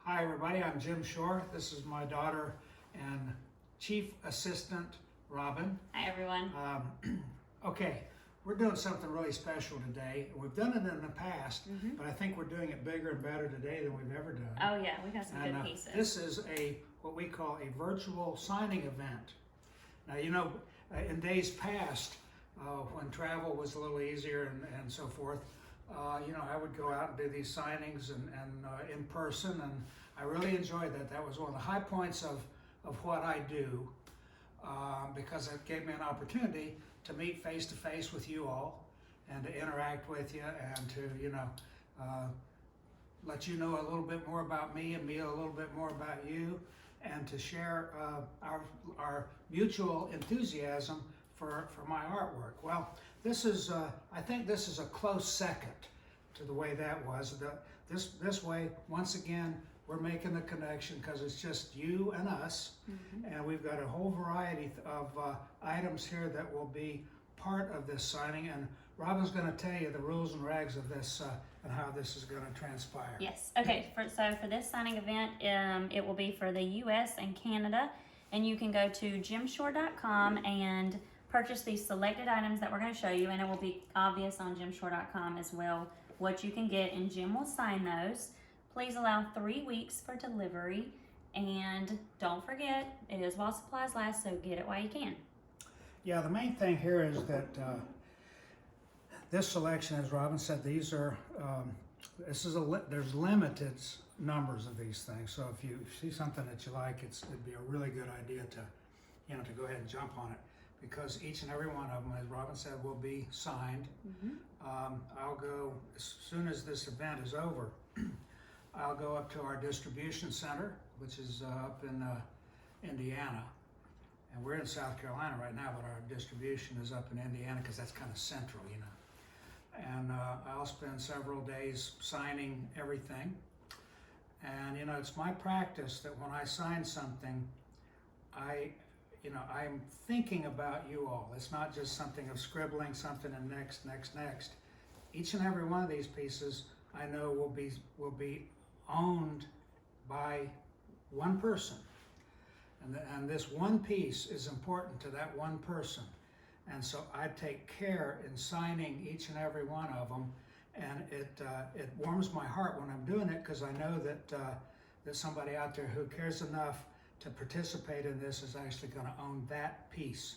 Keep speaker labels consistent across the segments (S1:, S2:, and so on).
S1: Hi everybody, I'm Jim Shore. This is my daughter and Chief Assistant, Robin.
S2: Hi everyone.
S1: Okay, we're doing something really special today. We've done it in the past, but I think we're doing it bigger and better today than we've ever done.
S2: Oh yeah, we got some good pieces.
S1: This is what we call a virtual signing event. Now, you know, in days past, when travel was a little easier and so forth, you know, I would go out and do these signings and in person, and I really enjoyed that. That was one of the high points of what I do, because it gave me an opportunity to meet face to face with you all and to interact with you and to, you know, let you know a little bit more about me and me a little bit more about you, and to share our mutual enthusiasm for my artwork. Well, this is, I think this is a close second to the way that was. This way, once again, we're making the connection because it's just you and us, and we've got a whole variety of items here that will be part of this signing, and Robin's going to tell you the rules and regs of this and how this is going to transpire.
S2: Yes. Okay. So for this signing event, it will be for the U.S. and Canada, and you can go to jimshore.com and purchase these selected items that we're going to show you, and it will be obvious on jimshore.com as well what you can get, and Jim will sign those. Please allow 3 weeks for delivery, and don't forget, it is while supplies last, so get it while you can.
S1: Yeah, the main thing here is that this selection, as Robin said, these are, there's limited numbers of these things, so if you see something that you like, it'd be a really good idea to, you know, to go ahead and jump on it, because each and every one of them, as Robin said, will be signed. I'll go, as soon as this event is over, I'll go up to our distribution center, which is up in Indiana. And we're in South Carolina right now, but our distribution is up in Indiana because that's kind of central, you know. And I'll spend several days signing everything. And, you know, it's my practice that when I sign something, I'm thinking about you all. It's not just something of scribbling something and next. Each and every one of these pieces I know will be owned by one person. And this one piece is important to that one person. And so I take care in signing each and every one of them. And it warms my heart when I'm doing it, because I know that there's somebody out there who cares enough to participate in this is actually going to own that piece.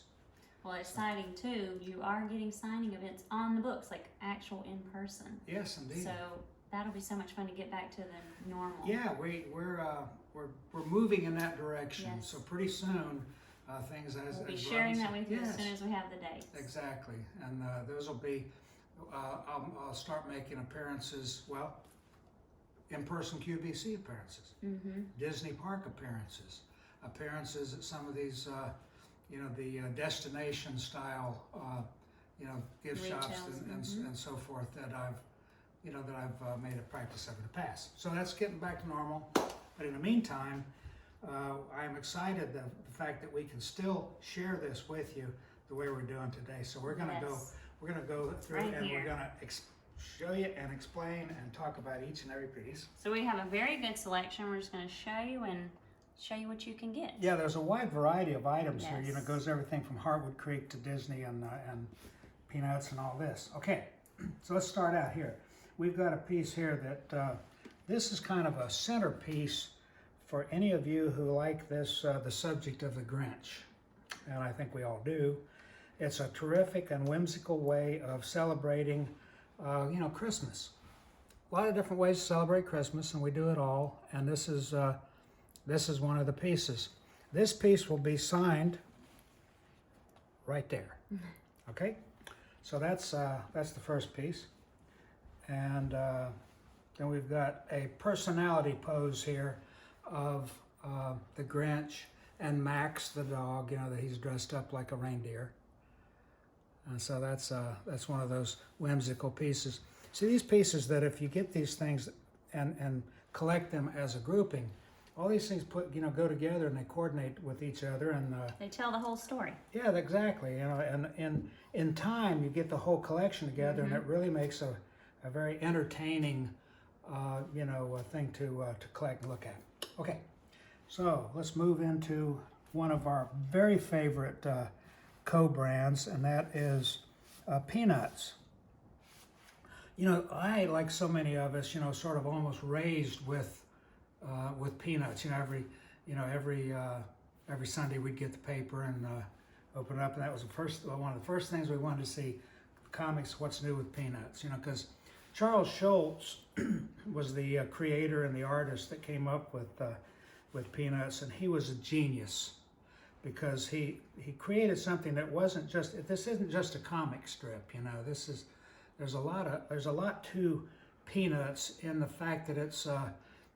S2: Well, exciting too. You are getting signing events on the books, like actual in person.
S1: Yes, indeed.
S2: So that'll be so much fun to get back to the normal.
S1: Yeah, we're moving in that direction.
S2: Yes.
S1: So pretty soon, things
S2: we'll be sharing that with you as soon as we have the dates.
S1: Exactly, and those will be. I'll start making appearances. Well, in-person QVC appearances, Disney Park appearances at some of these, you know, the destination style, you know, gift shops and so forth that I've made a practice of in the past. So that's getting back to normal. But in the meantime, I'm excited the fact that we can still share this with you the way we're doing today. So we're gonna go through
S2: right
S1: and
S2: here.
S1: we're gonna show you and explain and talk about each and every piece.
S2: So we have a very good selection. We're just going to show you what you can get.
S1: Yeah, there's a wide variety of items here.
S2: Yes.
S1: You know, it goes everything from Heartwood Creek to Disney and peanuts and all this. Okay, so let's start out here. We've got a piece here that this is kind of a centerpiece for any of you who like this, the subject of the Grinch, and I think we all do. It's a terrific and whimsical way of celebrating, you know, Christmas. A lot of different ways to celebrate Christmas, and we do it all. And this is one of the pieces. This piece will be signed right there. Okay, so that's the first piece, and then we've got a personality pose here of the Grinch and Max the dog. You know, that he's dressed up like a reindeer. So that's one of those whimsical pieces. See, these pieces that if you get these things and collect them as a grouping, all these things go together and they coordinate with each other, and
S2: they tell the whole story.
S1: Yeah, exactly. You know, and in time you get the whole collection together, and it really makes a very entertaining thing to collect and look at. Okay, so let's move into one of our very favorite co-brands, and that is Peanuts. I, like so many of us, sort of almost raised with Peanuts. Every Sunday we'd get the paper and open it up, and that was one of the first things we wanted to see. Comics, what's new with Peanuts? Because Charles Schulz was the creator and the artist that came up with Peanuts, and he was a genius because he created something that wasn't just. This isn't just a comic strip. There's a lot to Peanuts in the fact that it's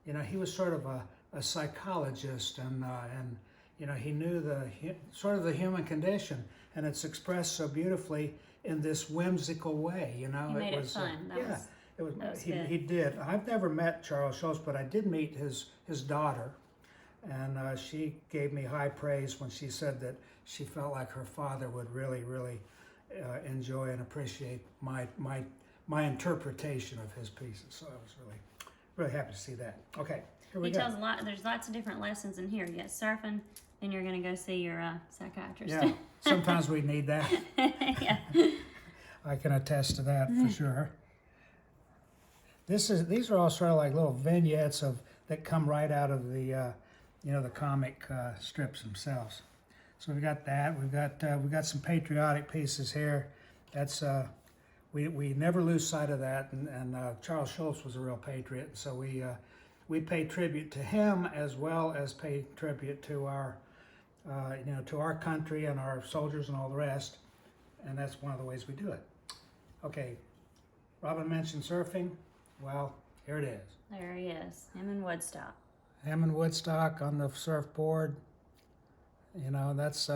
S1: he was sort of a psychologist, and he knew the human condition, and it's expressed so beautifully in this whimscal way.
S2: He made it fun.
S1: He did. I've never met Charles Schulz, but I did meet his daughter, and she gave me high praise when she said that she felt like her father would really enjoy and appreciate my interpretation of his pieces. So I was really happy to see that. Okay, here we go.
S2: He tells there's lots of different lessons in here. You got surfing, then you're going to go see your psychiatrist.
S1: Yeah, sometimes we need that.
S2: Yeah.
S1: I can attest to that for sure. These are all sort of like little vignettes that come right out of the the comic strips themselves. So we got that. We got some patriotic pieces here. That's we never lose sight of that. And Charles Schulz was a real patriot, so we pay tribute to him as well as pay tribute to our to our country and our soldiers and all the rest. And that's one of the ways we do it. Okay, Robin mentioned surfing. Well, here it is.
S2: There he is, him in Woodstock.
S1: Him in Woodstock on the surfboard. That's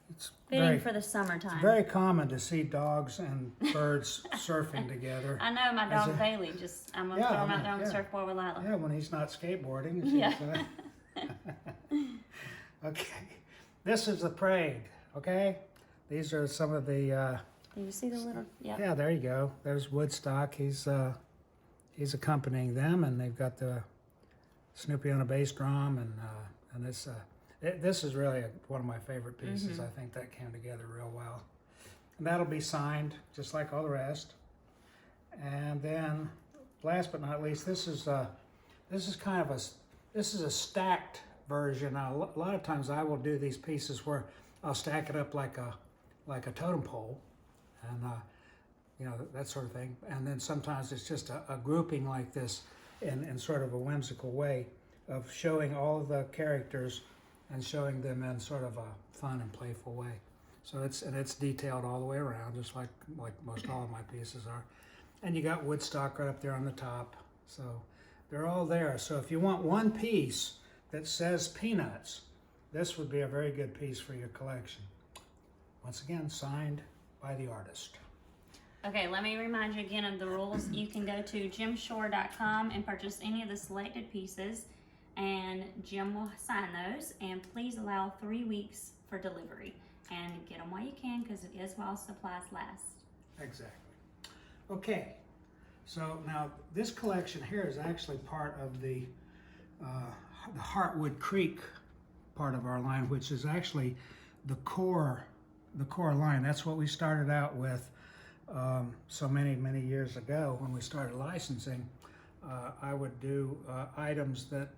S1: it's
S2: fitting for the summertime.
S1: It's very common to see dogs and birds surfing together.
S2: I know my dog Bailey. I'm gonna throw him out there on the surfboard with Lila.
S1: Yeah, when he's not skateboarding.
S2: Yeah.
S1: Okay, this is the parade. Okay, these are some of the.
S2: Do you see the little? Yep.
S1: Yeah, there you go. There's Woodstock. He's accompanying them, and they've got the Snoopy on a bass drum, and this is really one of my favorite pieces. I think that came together real well, and that'll be signed just like all the rest. And then, last but not least, this is kind of a stacked version. Now, a lot of times I will do these pieces where I'll stack it up like a totem pole, and that sort of thing. And then sometimes it's just a grouping like this in sort of a whimsical way of showing all the characters and showing them in sort of a fun and playful way. So it's detailed all the way around, just like most all of my pieces are. And you got Woodstock right up there on the top. So they're all there. So if you want one piece that says Peanuts, this would be a very good piece for your collection. Once again, signed by the artist.
S2: Okay, let me remind you again of the rules. You can go to jimshore.com and purchase any of the selected pieces, and Jim will sign those. And please allow 3 weeks for delivery, and get them while you can, because it is while supplies last.
S1: Exactly. Okay, so now this collection here is actually part of the Heartwood Creek part of our line, which is actually the core line. That's what we started out with so many years ago when we started licensing. I would do items that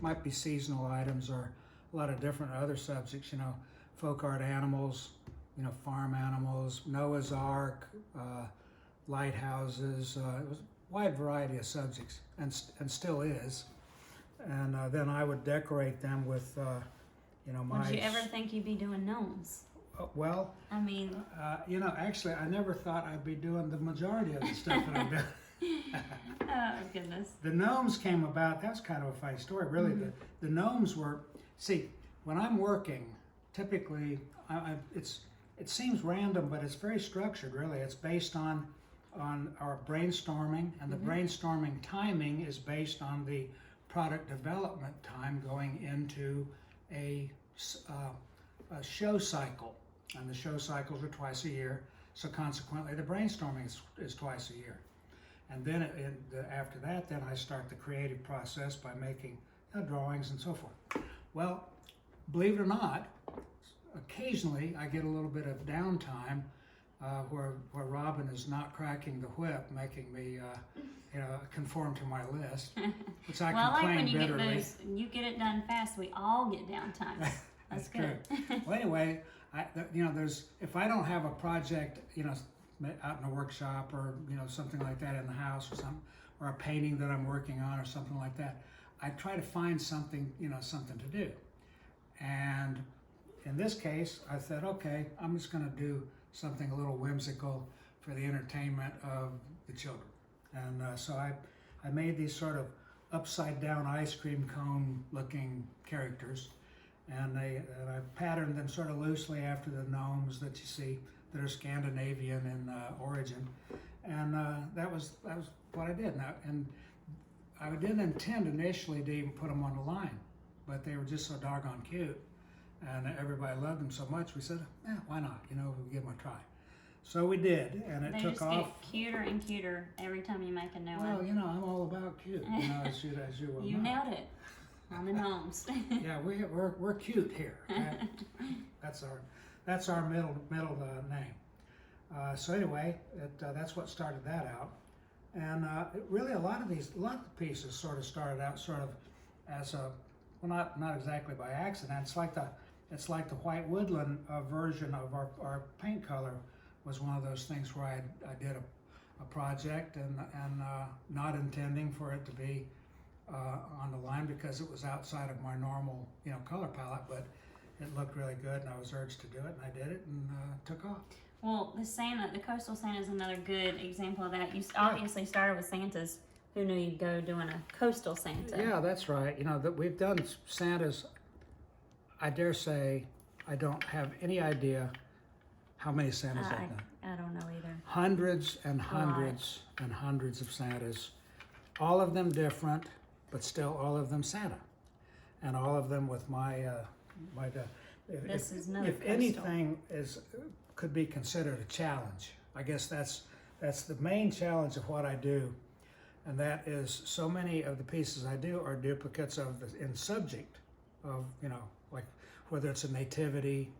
S1: might be seasonal items, or a lot of different other subjects, folk art animals, farm animals, Noah's Ark, lighthouses. It was a wide variety of subjects, and still is. And then I would decorate them with, my...
S2: Would you ever think you'd be doing gnomes?
S1: Well,
S2: I mean...
S1: actually, I never thought I'd be doing the majority of the stuff that I'm doing.
S2: Oh, goodness.
S1: The gnomes came about, that's kind of a funny story, really. The gnomes were, see, when I'm working, typically, it seems random, but it's very structured, really. It's based on our brainstorming, and the brainstorming timing is based on the product development time going into a show cycle. And the show cycles are twice a year, so consequently the brainstorming is twice a year. And then after that, then I start the creative process by making drawings and so forth. Well, believe it or not, occasionally I get a little bit of downtime where Robin is not cracking the whip, making me conform to my list, which I
S2: well, I like
S1: complain
S2: when you
S1: bitterly.
S2: get those, you get it done fast. We all get downtime. That's good.
S1: Well, anyway, there's if I don't have a project, out in a workshop or something like that in the house or something, or a painting that I'm working on or something like that, I try to find something, something to do. And in this case, I said, okay, I'm just going to do something a little whimsical for the entertainment of the children. And so I made these sort of upside down ice cream cone looking characters, and I patterned them sort of loosely after the gnomes that you see that are Scandinavian in origin, and that was what I did. Now, and I didn't intend initially to even put them on the line, but they were just so doggone cute, and everybody loved them so much. We said, why not? We'll give them a try. So we did, and it
S2: they
S1: took
S2: just
S1: off.
S2: Get cuter and cuter every time you make a new
S1: Well,
S2: one.
S1: I'm all about cute, as you well
S2: You
S1: know.
S2: nailed it on the gnomes.
S1: Yeah, we're cute here. That's our middle name. So anyway, that's what started that out, and really a lot of the pieces sort of started out sort of as not exactly by accident. It's like the white woodland version of our paint color was one of those things where I did a project and not intending for it to be on the line because it was outside of my normal color palette, but it looked really good and I was urged to do it and I did it and took off.
S2: Well, the coastal Santa is another good example of that. You obviously started with Santas. Who knew you'd go doing a coastal Santa?
S1: Yeah, that's right. That we've done Santas. I dare say I don't have any idea how many Santas I've done.
S2: I don't know either.
S1: Hundreds and hundreds and hundreds of Santas, all of them different, but still all of them Santa, and all of them with my if anything could be considered a challenge. I guess that's the main challenge of what I do, and that is so many of the pieces I do are duplicates of in subject of like whether it's a nativity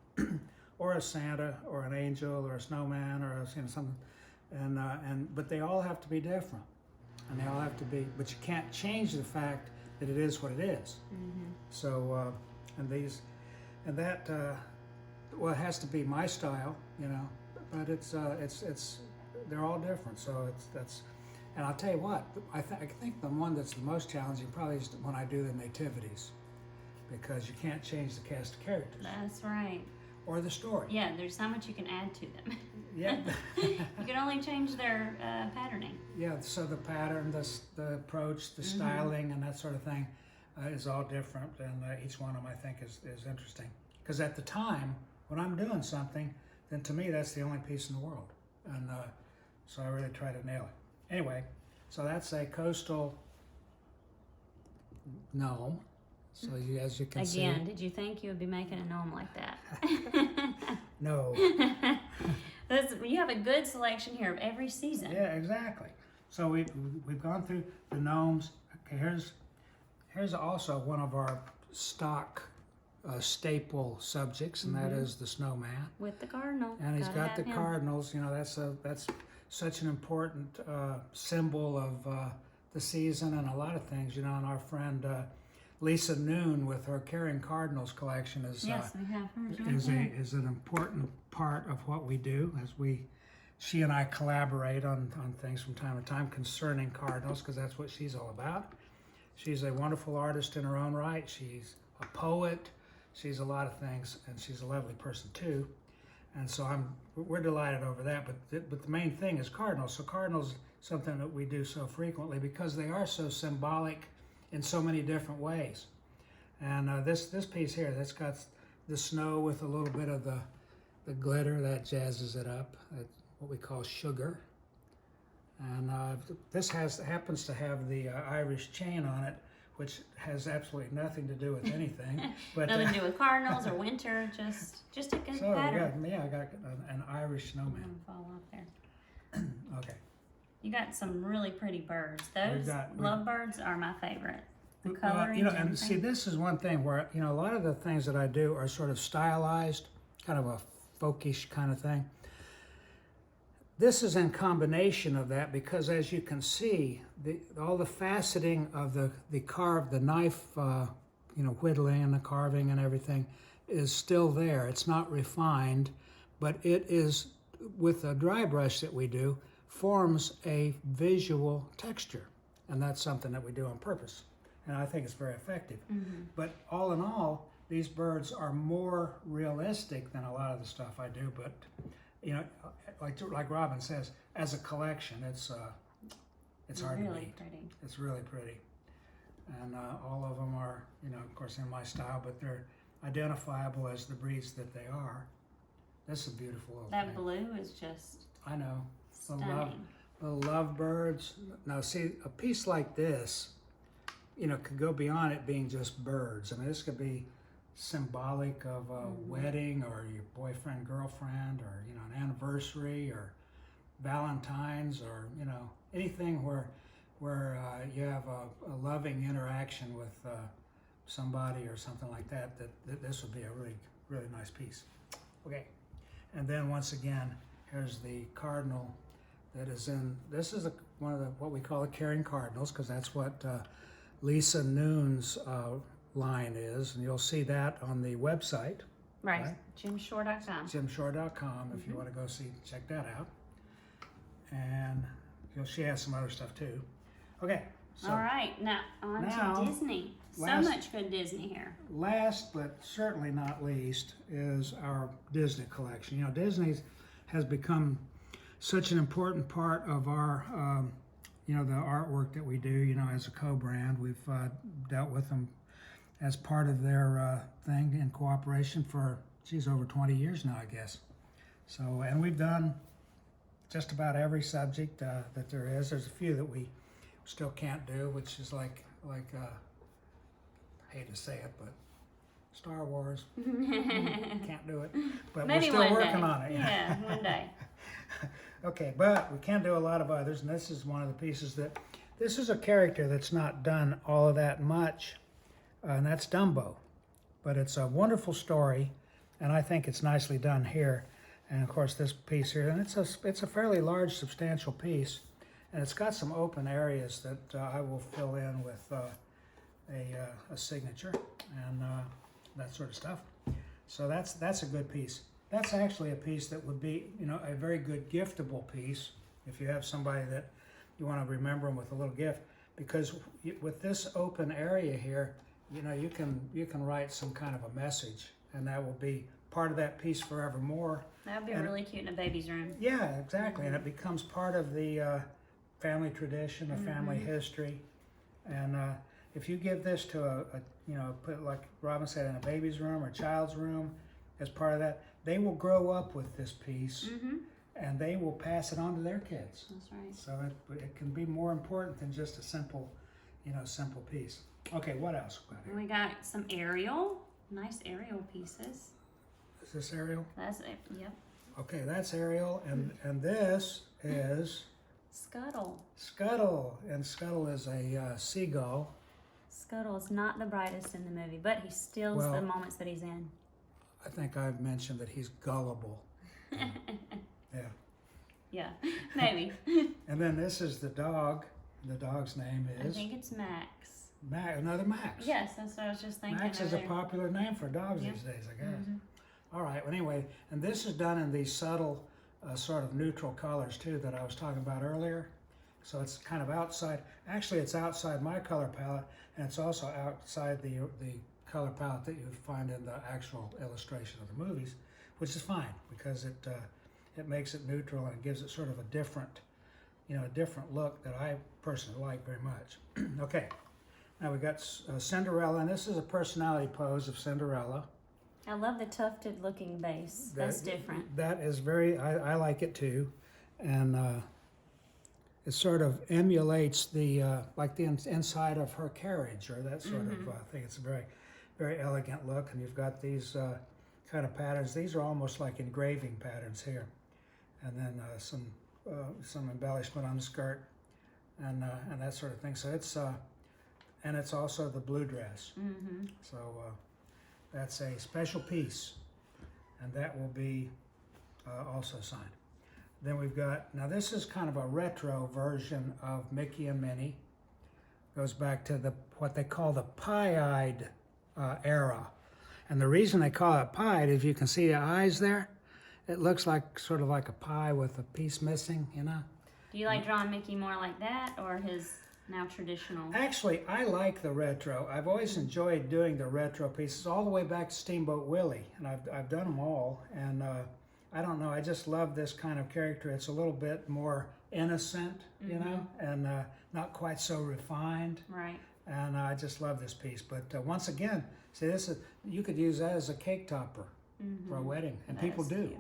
S1: or a Santa or an angel or a snowman or something, but they all have to be different, and they all have to be. But you can't change the fact that it is what it is.
S2: Mm-hmm.
S1: So well, it has to be my style, but it's they're all different. So and I'll tell you what, I think the one that's the most challenging probably is when I do the nativities, because you can't change the cast of characters.
S2: That's right.
S1: Or the story.
S2: Yeah, there's not much you can add to them.
S1: Yeah.
S2: You can only change their patterning.
S1: Yeah, so the pattern, the approach, the styling, and that sort of thing is all different, and each one of them I think is interesting. Because at the time, when I'm doing something, then to me that's the only piece in the world, and so I really try to nail it. Anyway, so that's a coastal gnome. So as you can see.
S2: Again, did you think you would be making a gnome like that?
S1: No.
S2: You have a good selection here of every season.
S1: Yeah, exactly. So we've gone through the gnomes. Okay, here's also one of our stock staple subjects, and that is the snowman.
S2: With the cardinal.
S1: And he's got the
S2: him.
S1: cardinals. That's such an important symbol of the season and a lot of things. And our friend Lisa Noon with her Carrying Cardinals collection is
S2: Yes, we have hers right there.
S1: is an important part of what we do as she and I collaborate on things from time to time concerning cardinals, because that's what she's all about. She's a wonderful artist in her own right. She's a poet. She's a lot of things, and she's a lovely person too. And so we're delighted over that. But the main thing is cardinals. So cardinals, something that we do so frequently because they are so symbolic in so many different ways. And this piece here, that's got the snow with a little bit of the glitter that jazzes it up. That's what we call sugar. And this happens to have the Irish chain on it, which has absolutely nothing to do with anything. But
S2: nothing to do with cardinals or winter, just a good pattern.
S1: I got an Irish snowman.
S2: I'm gonna fall off there.
S1: Okay.
S2: You got some really pretty birds. Those
S1: we-
S2: lovebirds are my favorite. The
S1: Well,
S2: coloring,
S1: and
S2: everything.
S1: see, this is one thing where, a lot of the things that I do are sort of stylized, kind of a folkish kind of thing. This is in combination of that because, as you can see, all the faceting of the knife, whittling and the carving and everything is still there. It's not refined, but it is, with a dry brush that we do, forms a visual texture. And that's something that we do on purpose. And I think it's very effective. But all in all, these birds are more realistic than a lot of the stuff I do. But, like Robin says, as a collection, it's hard to
S2: really
S1: beat.
S2: pretty.
S1: It's really pretty. And all of them are, of course, in my style, but they're identifiable as the breeds that they are. This is a beautiful little
S2: That
S1: thing.
S2: blue is just
S1: I know.
S2: stunning.
S1: Little lovebirds. Now, see, a piece like this, could go beyond it being just birds. I mean, this could be symbolic of a wedding or your boyfriend, girlfriend, or, an anniversary or Valentine's or, anything where you have a loving interaction with somebody or something like that, that this would be a really, really nice piece. Okay. And then once again, here's the cardinal that is in, this is one of what we call the carrying cardinals, because that's what Lisa Noon's line is, and you'll see that on the website.
S2: Right. Jimshore.com.
S1: Jimshore.com if you want to go check that out. And she has some other stuff too. Okay. So
S2: All right. Now on
S1: now,
S2: to Disney. So much good Disney here.
S1: last but certainly not least is our Disney collection. Disney has become such an important part of our, the artwork that we do, as a co-brand. We've dealt with them as part of their thing in cooperation for, over 20 years now, I guess. So, and we've done just about every subject that there is. There's a few that we still can't do, which is like I hate to say it, but Star Wars, can't do it. But
S2: Maybe
S1: we're still
S2: one
S1: working
S2: day.
S1: on it.
S2: Yeah, one day.
S1: Okay, but we can do a lot of others, and this is one of the pieces this is a character that's not done all of that much, and that's Dumbo. But it's a wonderful story, and I think it's nicely done here. And of course this piece here, and it's a fairly large, substantial piece, and it's got some open areas that I will fill in with a signature and that sort of stuff. So that's a good piece. That's actually a piece that would be, a very good giftable piece if you have somebody that you want to remember them with a little gift. Because with this open area here, you can write some kind of a message, and that will be part of that piece forevermore.
S2: That would be really cute in a baby's room.
S1: Yeah, exactly, and it becomes part of the family tradition, the family history, and if you give this to put, like Robin said, in a baby's room or child's room as part of that, they will grow up with this piece, and they will pass it on to their kids.
S2: That's right.
S1: So it can be more important than just a simple piece. Okay, what else?
S2: We got some Ariel, nice Ariel pieces.
S1: Is this Ariel?
S2: That's it. Yep.
S1: Okay, that's Ariel, and this is
S2: Scuttle.
S1: Scuttle, and Scuttle is a seagull.
S2: Scuttle is not the brightest in the movie, but he steals the moments that he's in.
S1: I think I've mentioned that he's gullible. Yeah.
S2: Yeah, maybe.
S1: And then this is the dog. The dog's name
S2: I
S1: is
S2: think it's Max.
S1: Another Max.
S2: Yes, that's what I was just thinking.
S1: Max is a
S2: earlier.
S1: popular name for dogs these days, I guess. All right, well, anyway, and this is done in these subtle, sort of neutral colors too that I was talking about earlier. So it's kind of outside, actually it's outside my color palette, and it's also outside the color palette that you find in the actual illustration of the movies, which is fine because it makes it neutral and it gives it sort of a different, a different look that I personally like very much. Okay, now we've got Cinderella, and this is a personality pose of Cinderella.
S2: I love the tufted looking base. That's different.
S1: That is I like it too, and it sort of emulates the like the inside of her carriage, or that sort of thing. It's a very, very elegant look, and you've got these kind of patterns. These are almost like engraving patterns here, and then some some embellishment on the skirt and that sort of thing. So it's and it's also the blue dress.
S2: Mm-hmm.
S1: So that's a special piece, and that will be also signed. Then we've got, now this is kind of a retro version of Mickey and Minnie. Goes back to what they call the pie-eyed era. And the reason they call it pied, if you can see the eyes there, it looks like sort of like a pie with a piece missing, you know?
S2: Do you like drawing Mickey more like that or his now traditional?
S1: Actually, I like the retro. I've always enjoyed doing the retro pieces all the way back to Steamboat Willie, and I've done them all. And I don't know, I just love this kind of character. It's a little bit more innocent, you know, and not quite so refined.
S2: Right.
S1: And I just love this piece. But once again, see, this is, you could use that as a cake topper for a wedding, and
S2: That
S1: people
S2: is
S1: do.
S2: cute.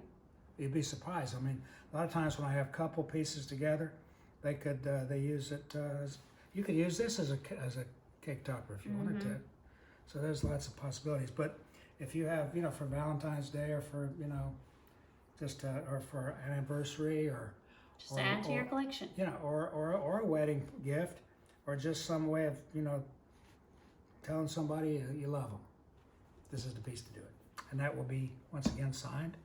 S1: You'd be surprised. I mean, a lot of times when I have couple pieces together, they could they use it. You could use this as a cake topper if you wanted to. So there's lots of possibilities. But if you have, you know, for Valentine's Day or for, you know, just or for an anniversary or
S2: Just add to your collection.
S1: you know, or a wedding gift, or just some way of, you know, telling somebody you love them. This is the piece to do it. And that will be, once again, signed.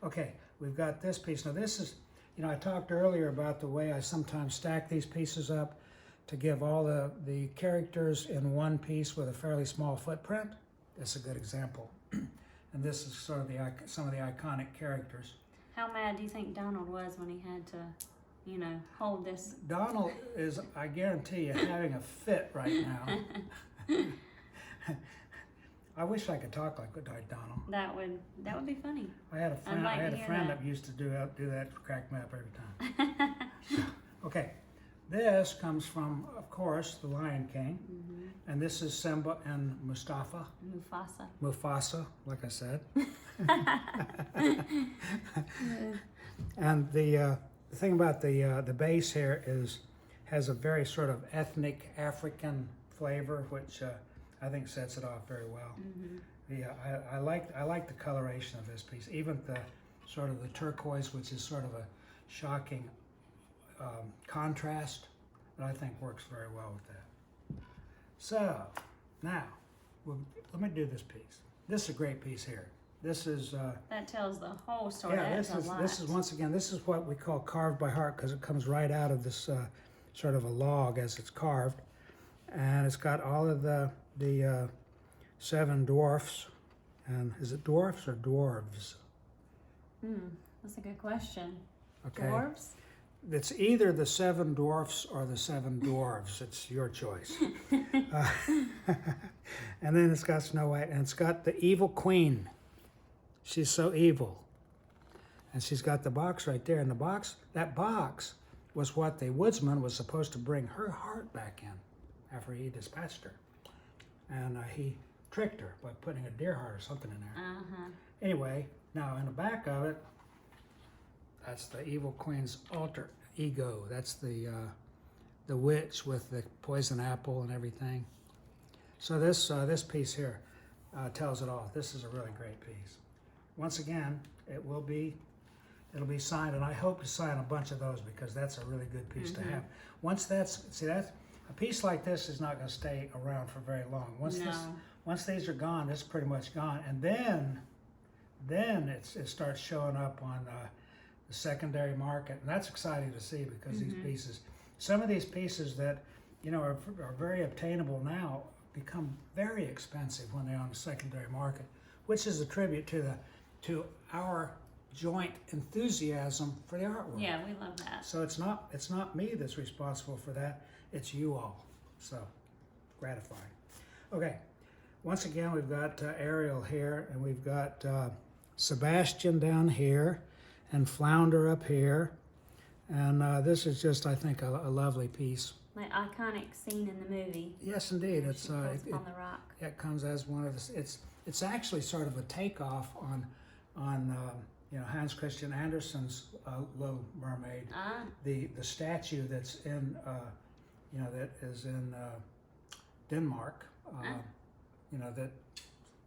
S1: Okay, we've got this piece. Now this is, you know, I talked earlier about the way I sometimes stack these pieces up to give all the characters in one piece with a fairly small footprint. That's a good example. And this is sort of some of the iconic characters.
S2: How mad do you think Donald was when he had to, you know, hold this?
S1: Donald is, I guarantee you, having a fit right now. I wish I could talk like Donald.
S2: That would be funny.
S1: I had a friend.
S2: like
S1: I had
S2: to
S1: a
S2: hear
S1: friend
S2: that.
S1: that used to do that, crack me up every time. Okay, this comes from, of course, the Lion King, and this is Simba and Mustafa.
S2: Mufasa.
S1: Like I said. And the thing about the base here has a very sort of ethnic African flavor, which I think sets it off very well. I like the coloration of this piece, even the sort of the turquoise, which is sort of a shocking contrast, but I think works very well with that. So now, let me do this piece. This is a great piece here. This is
S2: That tells the whole story.
S1: yeah.
S2: That's a lot.
S1: This is once again. This is what we call carved by heart because it comes right out of this sort of a log as it's carved, and it's got all of the 7 dwarfs. And is it dwarfs or dwarves?
S2: That's a good question.
S1: Okay.
S2: Dwarves?
S1: It's either the 7 dwarfs or the 7 dwarves. It's your choice. And then it's got Snow White, and it's got the evil queen. She's so evil. And she's got the box right there. And that box was what the woodsman was supposed to bring her heart back in after he dispatched her. And he tricked her by putting a deer heart or something in there. Anyway, now in the back of it, that's the evil queen's alter ego. That's the witch with the poison apple and everything. So this piece here tells it all. This is a really great piece. Once again, it'll be signed, and I hope to sign a bunch of those because that's a really good piece to have. Once that's a piece like this is not going to stay around for very long. Once these are gone, it's pretty much gone, and then it starts showing up on the secondary market, and that's exciting to see because these pieces, some of these pieces that are very obtainable now, become very expensive when they're on the secondary market, which is a tribute to our joint enthusiasm for the artwork.
S2: Yeah, we love that.
S1: So it's not me that's responsible for that. It's you all. So gratifying. Okay. Once again, we've got Ariel here, and we've got Sebastian down here, and Flounder up here, and this is just, I think, a lovely piece.
S2: Like iconic scene in the movie.
S1: Yes, indeed.
S2: She
S1: It's
S2: falls on the rock.
S1: it comes as one of the. It's actually sort of a takeoff on Hans Christian Andersen's Little Mermaid. The statue that's in that is in Denmark. That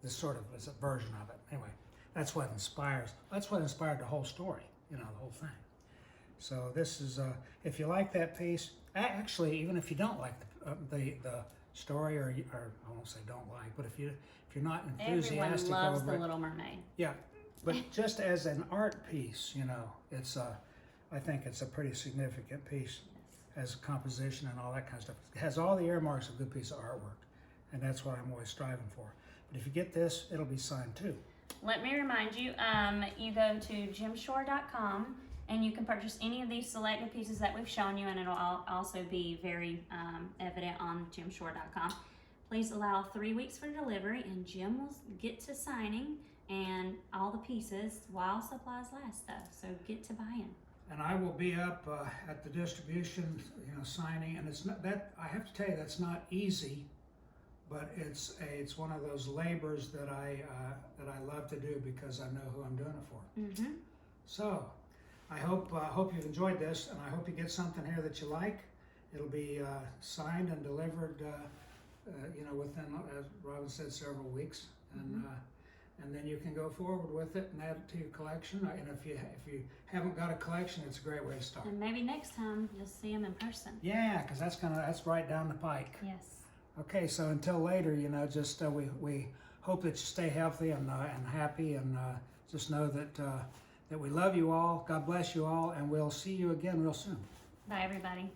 S1: this sort of is a version of it. Anyway, that's what inspired the whole story. The whole thing. So this is, if you like that piece, actually, even if you don't like the story, or I won't say don't like, but if you're not enthusiastic
S2: Everyone loves
S1: over
S2: The
S1: it,
S2: Little Mermaid.
S1: yeah. But just as an art piece, you know, it's I think it's a pretty significant piece as a composition and all that kind of stuff. It has all the earmarks of a good piece of artwork, and that's what I'm always striving for. But if you get this, it'll be signed too.
S2: Let me remind you, you go to gymshore.com and you can purchase any of these selected pieces that we've shown you, and it'll also be very evident on gymshore.com. Please allow 3 weeks for delivery, and Jim will get to signing and all the pieces while supplies last, though. So get to buying.
S1: And I will be up at the distribution, you know, signing. And it's not that, I have to tell you, that's not easy, but it's one of those labors that I love to do because I know who I'm doing it for.
S2: Mm-hmm.
S1: So I hope you've enjoyed this, and I hope you get something here that you like. It'll be signed and delivered, you know, within, as Robin said, several weeks, and then you can go forward with it and add it to your collection. And if you haven't got a collection, it's a great way to start.
S2: And maybe next time you'll see them in person.
S1: Yeah, because that's right down the pike.
S2: Yes.
S1: Okay, so until later, you know, just we hope that you stay healthy and happy, and just know that we love you all. God bless you all, and we'll see you again real soon.
S2: Bye, everybody.